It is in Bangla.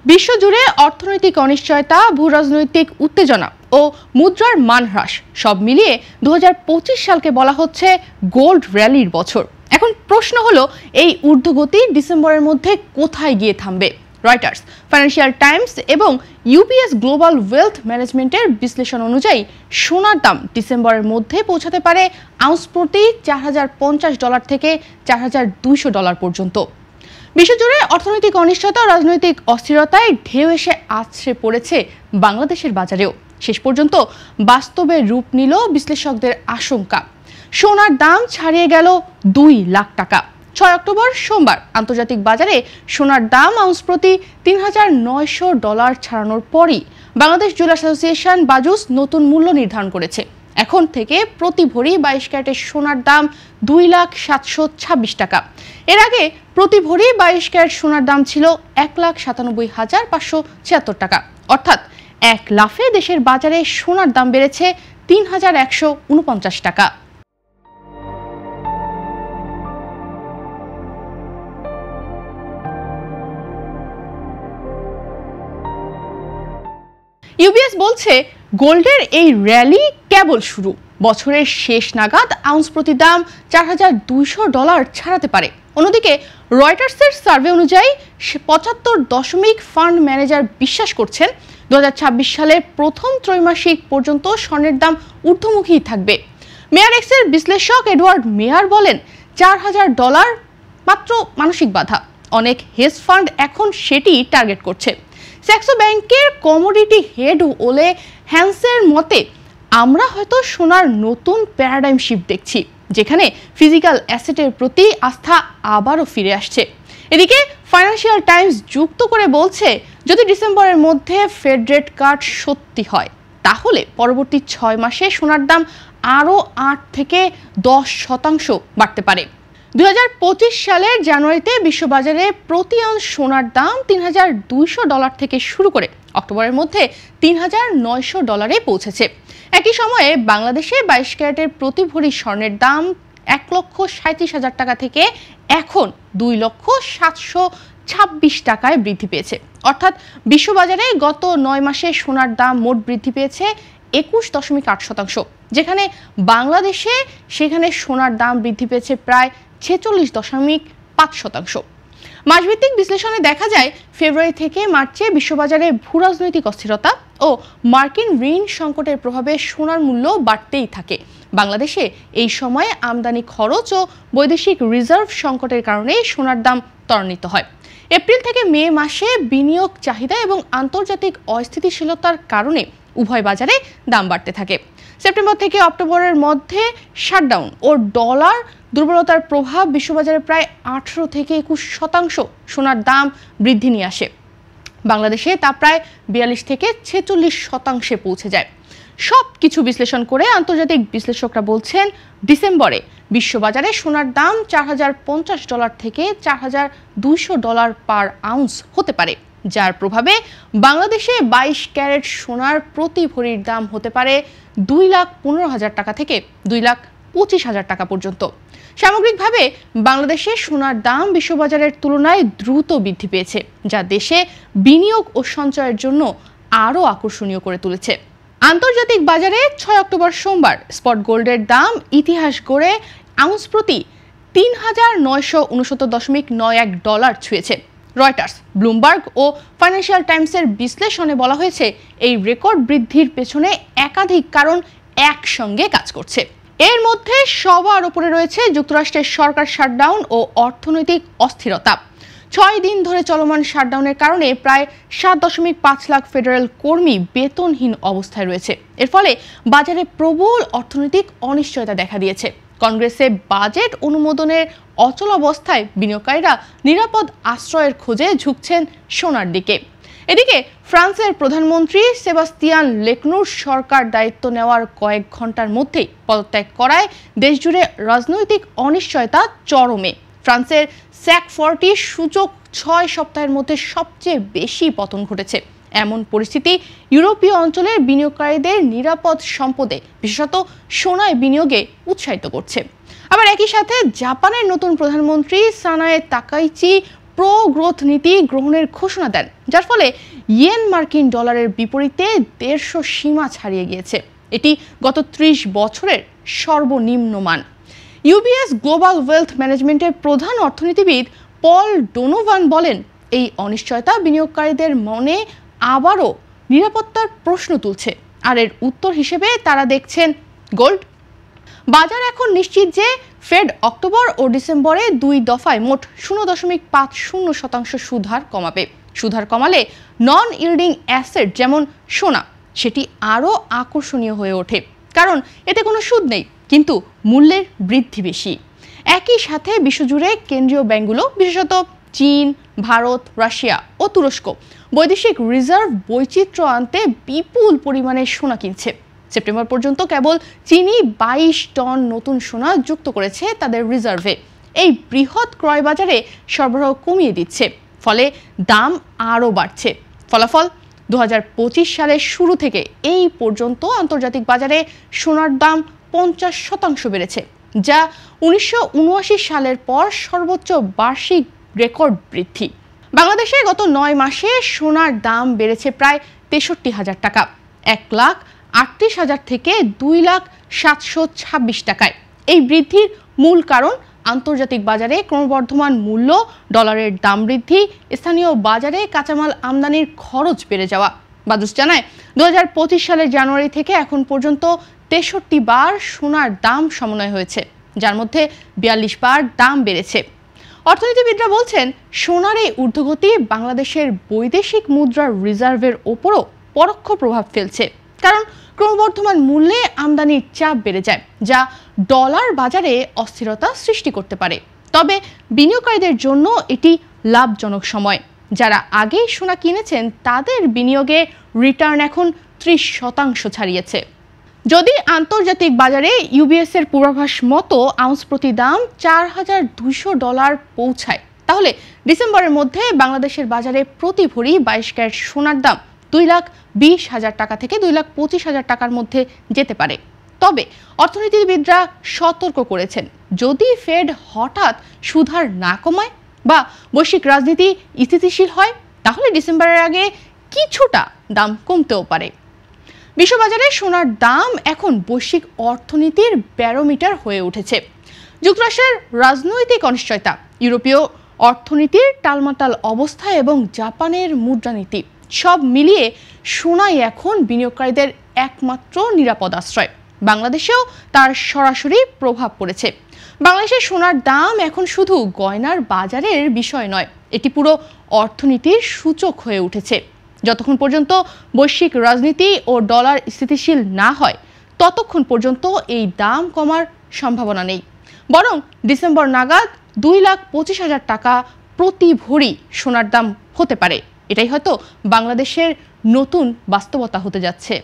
বিশ্বজুড়ে অর্থনৈতিক অনিশ্চয়তা, ভূরাজনৈতিক উত্তেজনা ও মুদ্রার মান হ্রাস সব মিলিয়ে 2025 সালকে বলা হচ্ছে গোল্ড র্যালির বছর। এখন প্রশ্ন হলো, এই ঊর্ধ্বগতি ডিসেম্বরের মধ্যে কোথায় গিয়ে থামবে? রয়টার্স, ফাইন্যান্সিয়াল টাইমস এবং ইউবিএস গ্লোবাল ওয়েলথ ম্যানেজমেন্টের বিশ্লেষণ অনুযায়ী সোনার দাম ডিসেম্বরের মধ্যে পৌঁছাতে পারে আউন্স প্রতি $4,050 থেকে $4,200 পর্যন্ত। বিশ্বজুড়ে অর্থনৈতিক অনিশ্চয়তা ও রাজনৈতিক অস্থিরতায় ঢেউ এসে আছড়ে পড়েছে বাংলাদেশের বাজারেও। শেষ পর্যন্ত বাস্তবে রূপ নিল বিশ্লেষকদের আশঙ্কা। সোনার দাম ছাড়িয়ে গেল 2 লাখ টাকা। 6 অক্টোবর সোমবার আন্তর্জাতিক বাজারে সোনার দাম আউন্স প্রতি $3,900 ছাড়ানোর পরই বাংলাদেশ জুয়েলার্স অ্যাসোসিয়েশন বাজুস নতুন মূল্য নির্ধারণ করেছে। এখন থেকে প্রতি ভরি 22 ক্যারেটের সোনার দাম 2,726,000 টাকা। এর আগে প্রতি ভরি 22 ক্যারেট সোনার দাম ছিল 1,97,576 টাকা। অর্থাৎ 1 লাফে দেশের বাজারে সোনার দাম বেড়েছে 3,149 টাকা। ইউবিএস বলছে, গোল্ডের এই র্যালি কেবল শুরু। বছরের শেষ নাগাদ আউন্স প্রতি দাম $4,200 ছাড়াতে পারে। অন্যদিকে রয়টার্সের সার্ভে অনুযায়ী 75 ফান্ড ম্যানেজার বিশ্বাস করছেন 2026 সালের প্রথম ত্রৈমাসিক পর্যন্ত স্বর্ণের দাম ঊর্ধ্বমুখী থাকবে। মেয়ারেক্সের বিশ্লেষক এডওয়ার্ড মেয়ার বলেন, $4,000 মাত্র মানসিক বাধা। অনেক হেজ ফান্ড এখন সেটি টার্গেট করছে। স্যাক্সো ব্যাংকের কমোডিটি হেড ওলে হ্যান্সের মতে, আমরা হয়তো সোনার নতুন প্যারাডাইম শিফট দেখছি, যেখানে ফিজিক্যাল অ্যাসেটের প্রতি আস্থা আবারও ফিরে আসছে। এদিকে ফাইন্যান্সিয়াল টাইমস যুক্ত করে বলছে, যদি ডিসেম্বরের মধ্যে ফেড রেট কাট সত্যি হয়, তাহলে পরবর্তী 6 মাসে সোনার দাম আরও 8 থেকে 10% বাড়তে পারে। 2025 সালের জানুয়ারিতে বিশ্ববাজারে প্রতি আউন্স সোনার দাম $3,200 থেকে শুরু করে অক্টোবরের মধ্যে $3,900 পৌঁছেছে। একই সময়ে বাংলাদেশে 22 ক্যারেটের প্রতি ভরি স্বর্ণের দাম 1,37,000 টাকা থেকে এখন 2,726,000 টাকায় বৃদ্ধি পেয়েছে। অর্থাৎ বিশ্ববাজারে গত 9 মাসে সোনার দাম মোট বৃদ্ধি পেয়েছে 21.8%, যেখানে বাংলাদেশে সেখানে সোনার দাম বৃদ্ধি পেয়েছে প্রায় 46.5%। মাসভিত্তিক বিশ্লেষণে দেখা যায়, ফেব্রুয়ারি থেকে মার্চে বিশ্ববাজারে ভূরাজনৈতিক অস্থিরতা ও মার্কিন ঋণ সংকটের প্রভাবে সোনার মূল্য বাড়তেই থাকে। বাংলাদেশে এই সময়ে আমদানি খরচ ও বৈদেশিক রিজার্ভ সংকটের কারণে সোনার দাম ত্বরান্বিত হয়। এপ্রিল থেকে মে মাসে বিনিয়োগ চাহিদা এবং আন্তর্জাতিক অস্থিতিশীলতার কারণে উভয় বাজারে দাম বাড়তে থাকে। সেপ্টেম্বর থেকে অক্টোবরের মধ্যে শাটডাউন ও ডলার দুর্বলতার প্রভাব বিশ্ববাজারে প্রায় 18 থেকে 21% সোনার দাম বৃদ্ধি নিয়ে আসে। বাংলাদেশে তা প্রায় 42 থেকে 46% পৌঁছে যায়। সব কিছু বিশ্লেষণ করে আন্তর্জাতিক বিশ্লেষকরা বলছেন, ডিসেম্বরে বিশ্ববাজারে সোনার দাম $4,050 থেকে $4,200 পার আউন্স হতে পারে, যার প্রভাবে বাংলাদেশে 22 ক্যারেট সোনার প্রতি ভরির দাম হতে পারে 2,15,000 টাকা থেকে 2,25,000 টাকা পর্যন্ত। সামগ্রিকভাবে বাংলাদেশে সোনার দাম বিশ্ববাজারের তুলনায় দ্রুত বৃদ্ধি পেয়েছে, যা দেশে বিনিয়োগ ও সঞ্চয়ের জন্য আরও আকর্ষণীয় করে তুলেছে। আন্তর্জাতিক বাজারে 6 অক্টোবর সোমবার স্পট গোল্ডের দাম ইতিহাস গড়ে আউন্স প্রতি $3,969.91 ছুঁয়েছে। রয়টার্স, ব্লুমবার্গ ও ফাইন্যান্সিয়াল টাইমসের বিশ্লেষণে বলা হয়েছে, এই রেকর্ড বৃদ্ধির পেছনে একাধিক কারণ একসঙ্গে কাজ করছে। এর মধ্যে সবার উপরে রয়েছে যুক্তরাষ্ট্রের সরকার শাটডাউন ও অর্থনৈতিক অস্থিরতা। 6 দিন ধরে চলমান শাটডাউনের কারণে প্রায় 7.5 লাখ ফেডারেল কর্মী বেতনহীন অবস্থায় রয়েছে। এর ফলে বাজারে প্রবল অর্থনৈতিক অনিশ্চয়তা দেখা দিয়েছে। কংগ্রেসে বাজেট অনুমোদনের অচলাবস্থায় বিনিয়োগকারীরা নিরাপদ আশ্রয়ের খোঁজে ঝুঁকছেন সোনার দিকে। এদিকে ফ্রান্সের প্রধানমন্ত্রী সেবাস্তিয়ান লেকনুর সরকার দায়িত্ব নেওয়ার কয়েক ঘন্টার মধ্যেই পদত্যাগ করায় দেশজুড়ে রাজনৈতিক অনিশ্চয়তা চরমে। ফ্রান্সের স্যাক 40 সূচক 6 সপ্তাহের মধ্যে সবচেয়ে বেশি পতন ঘটেছে। এমন পরিস্থিতি ইউরোপীয় অঞ্চলের বিনিয়োগকারীদের নিরাপদ সম্পদে, বিশেষত সোনায় বিনিয়োগে উৎসাহিত করছে। আবার একই সাথে জাপানের নতুন প্রধানমন্ত্রী সানায়ে তাকাইচি প্রো গ্রোথ নীতি গ্রহণের ঘোষণা দেন, যার ফলে ইয়েন মার্কিন ডলারের বিপরীতে 150 সীমা ছাড়িয়ে গিয়েছে। এটি গত 30 বছরের সর্বনিম্ন মান। ইউবিএস গ্লোবাল ওয়েলথ ম্যানেজমেন্টের প্রধান অর্থনীতিবিদ পল ডোনোভান বলেন, এই অনিশ্চয়তা বিনিয়োগকারীদের মনে আবারও নিরাপত্তার প্রশ্ন তুলছে, আর এর উত্তর হিসেবে তারা দেখছেন গোল্ড। বাজার এখন নিশ্চিত যে ফেড অক্টোবর ও ডিসেম্বরে 2 দফায় মোট 0.50% সুদ হার কমাবে। সুদ হার কমালে নন ইল্ডিং অ্যাসেট যেমন সোনা সেটি আরও আকর্ষণীয় হয়ে ওঠে, কারণ এতে কোনো সুদ নেই কিন্তু মূল্যের বৃদ্ধি বেশি। একই সাথে বিশ্বজুড়ে কেন্দ্রীয় ব্যাংকগুলো, বিশেষত চীন, ভারত, রাশিয়া ও তুরস্ক বৈদেশিক রিজার্ভ বৈচিত্র্য আনতে বিপুল পরিমাণে সোনা কিনছে। সেপ্টেম্বর পর্যন্ত কেবল চীনই 22 টন নতুন সোনা যুক্ত করেছে তাদের রিজার্ভে। এই বৃহৎ ক্রয় বাজারে সরবরাহ কমিয়ে দিচ্ছে, ফলে দাম আরও বাড়ছে। ফলাফল 2025 সালের শুরু থেকে এই পর্যন্ত আন্তর্জাতিক বাজারে সোনার দাম 50% বেড়েছে, যা 1979 সালের পর সর্বোচ্চ বার্ষিক রেকর্ড বৃদ্ধি। বাংলাদেশে গত 9 মাসে সোনার দাম বেড়েছে প্রায় 63,000 টাকা, 1,38,000 থেকে 2,726 টাকায়। এই বৃদ্ধির মূল কারণ আন্তর্জাতিক বাজারে ক্রমবর্ধমান মূল্য, ডলারের দাম বৃদ্ধি, স্থানীয় বাজারে কাঁচামাল আমদানির খরচ বেড়ে যাওয়া। বাদুস জানায়, 2025 সালের জানুয়ারি থেকে এখন পর্যন্ত 63 বার সোনার দাম সমন্বয় হয়েছে, যার মধ্যে 42 বার দাম বেড়েছে। অর্থনীতিবিদরা বলছেন, সোনার এই ঊর্ধ্বগতি বাংলাদেশের বৈদেশিক মুদ্রার রিজার্ভের ওপরও পরোক্ষ প্রভাব ফেলছে, কারণ ক্রমবর্ধমান মূল্যে আমদানির চাপ বেড়ে যায়, যা ডলার বাজারে অস্থিরতা সৃষ্টি করতে পারে। তবে বিনিয়োগকারীদের জন্য এটি লাভজনক সময়। যারা আগেই সোনা কিনেছেন তাদের বিনিয়োগে রিটার্ন এখন 30% ছাড়িয়েছে। যদি আন্তর্জাতিক বাজারে ইউবিএস এর পূর্বাভাস মতো আউন্স প্রতি দাম $4,200 পৌঁছায়, তাহলে ডিসেম্বরের মধ্যে বাংলাদেশের বাজারে প্রতি ভরি 22 ক্যারেট সোনার দাম 2,20,000 টাকা থেকে 2,25,000 টাকার মধ্যে যেতে পারে। তবে অর্থনীতিবিদরা সতর্ক করেছেন, যদি ফেড হঠাৎ সুদ হার না কমায় বা বৈশ্বিক রাজনীতি স্থিতিশীল হয়, তাহলে ডিসেম্বরের আগে কিছুটা দাম কমতেও পারে। বিশ্ববাজারে সোনার দাম এখন বৈশ্বিক অর্থনীতির ব্যারোমিটার হয়ে উঠেছে। যুক্তরাষ্ট্রের রাজনৈতিক অনিশ্চয়তা, ইউরোপীয় অর্থনীতির টালমাটাল অবস্থা এবং জাপানের মুদ্রানীতি সব মিলিয়ে সোনাই এখন বিনিয়োগকারীদের একমাত্র নিরাপদ আশ্রয়। বাংলাদেশেও তার সরাসরি প্রভাব পড়েছে। বাংলাদেশের সোনার দাম এখন শুধু গয়নার বাজারের বিষয় নয়, এটি পুরো অর্থনীতির সূচক হয়ে উঠেছে। যতক্ষণ পর্যন্ত বৈশ্বিক রাজনীতি ও ডলার স্থিতিশীল না হয়, ততক্ষণ পর্যন্ত এই দাম কমার সম্ভাবনা নেই। বরং ডিসেম্বর নাগাদ 2,25,000 টাকা প্রতি ভরি সোনার দাম হতে পারে। এটাই হয়তো বাংলাদেশের নতুন বাস্তবতা হতে যাচ্ছে।